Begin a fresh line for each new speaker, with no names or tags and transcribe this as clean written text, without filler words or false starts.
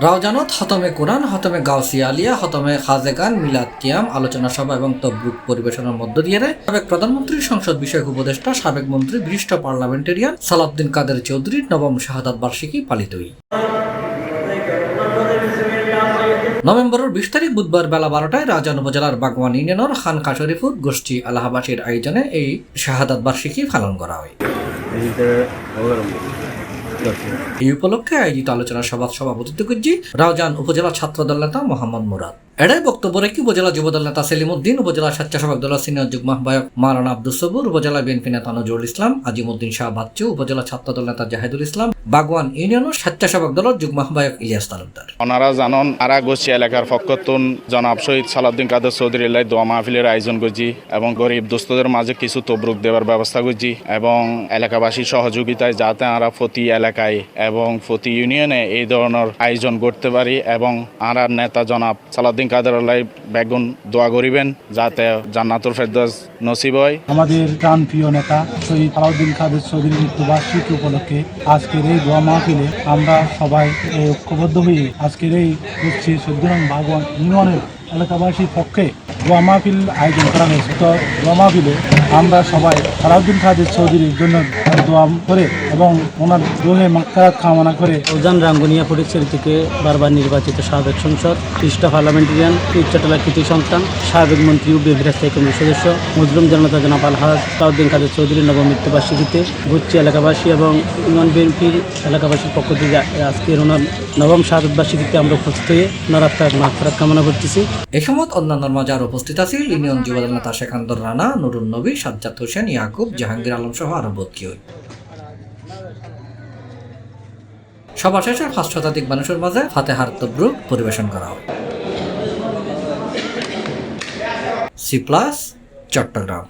রাওজানত খতমে কোরআন, খতমে গাউসিয়া আলিয়া, খতমে খাজেগান, মিলাদ কিয়াম, আলোচনা সভা এবং তবরুক পরিবেশনের মধ্য দিয়ে সাবেক প্রধানমন্ত্রী, সংসদ বিষয়ক উপদেষ্টা, সাবেক মন্ত্রী, বিশিষ্ট পার্লামেন্টেরিয়ান সালাউদ্দিন কাদের চৌধুরীর নবম শাহাদাত বার্ষিকী পালিত হয়। নভেম্বরের 20 তারিখ বুধবার বেলা 12টায় রাউজান উপজেলার বাগওয়ান ইউনিয়নের খানকা শরীফুত গোষ্ঠী আলাহাবাসীর আয়োজনে এই শাহাদাত বার্ষিকী পালন করা হয়। এই উপলক্ষে আয়োজিত আলোচনা সভার সভাপতিত্ব করছি রাউজান উপজেলা ছাত্রদল নেতা মোহাম্মদ মুরাদ। এটাই বক্তব্য রেখে উপজেলা যুবদল নেতা সেলিমউদ্দিন, উপজেলা স্বেচ্ছাসেবক দলের সিনিয়র যুগ্ম আহ্বায়ক মাওলানা আব্দুস সবুর, উপজেলা বিএনপি নেতা নজরুল ইসলাম, আজিমউদ্দিন শাহ বাচ্চু, উপজেলা ছাত্রদল নেতা জাহিদুল ইসলাম, বাগওয়ান ইউনিয়নের স্বেচ্ছাসেবক দলের যুগ্ম আহ্বায়ক ইলিয়াস তালুকদার।
ওনারা জানন আরা গোষ্ঠী এলাকার পক্ষতুন জনাব শহীদ সালাউদ্দিন কাদের চৌধুরীর দোয়া মাহফিলের আয়োজন করছি এবং গরিব দুস্থদের মাঝে কিছু তবরুক দেওয়ার ব্যবস্থা করছি এবং এলাকাবাসীর সহযোগিতায় যাতে আমরা প্রতি এলাকায় এবং প্রতি ইউনিয়নে এই ধরনের আয়োজন করতে পারি এবং আমরা নেতা জনাব সালাউদ্দিন কাদের বেগুন দোয়া করিবেন যাতে জান্নাতুল ফেরদৌস নসিব হয়।
আমাদের প্রাণ প্রিয় নেতা শহীদ সালাউদ্দিন কাদের চৌধুরীর মৃত্যুবার্ষিকী উপলক্ষে আজকের এই দোয়া মাহফিলে আমরা সবাই ঐক্যবদ্ধ হয়ে আজকের এই গোষ্ঠী 14 নং বাগওয়ান ইউনিয়নের এলাকাবাসীর পক্ষে দোয়া মাহফিল আয়োজন করা হয়েছে। তো দোয়া মাহফিলে আমরা সবাই সালাউদ্দিন কাদের চৌধুরীর জন্য দোয়া করে এবং ওনার দোহে মাগফিরাত কামনা করে
রাউজান রাঙ্গুনিয়া ফটিকছড়ি থেকে বারবার নির্বাচিত সাবেক সংসদ, বিশিষ্ট পার্লামেন্টেরিয়ান, উচ্চতলার কৃতি সন্তান, সাবেক মন্ত্রী ও বিএনপি স্থায়ী কমিটির সদস্য মজলুম জনতা জনাব আলহাজ সালাউদ্দিন কাদের চৌধুরীর নবম মৃত্যুবার্ষিকীতে গুচ্ছি এলাকাবাসী এবং ইউনিয়ন বিএনপির এলাকাবাসীর পক্ষ থেকে আজকের ওনার নবম শাহাদাত বার্ষিকীতে আমরা উপস্থিত হয়ে ওনার আত্মার মাগফিরাত কামনা করতেছি।
এ সময় অন্যান্য মজার উপস্থিত আছেন ইউনিয়ন যুবদল নেতা শেখান্দর রানা, নুরুন নবী, সাজ্জাদ হোসেন, ইয়াকুব, জাহাঙ্গীর আলম সহ আরো বদকি। সভা শেষে 5 শতাধিক মানুষের মাঝে ফাতেহার তবরুক পরিবেশন করা হয়। C+ চট্টগ্রাম।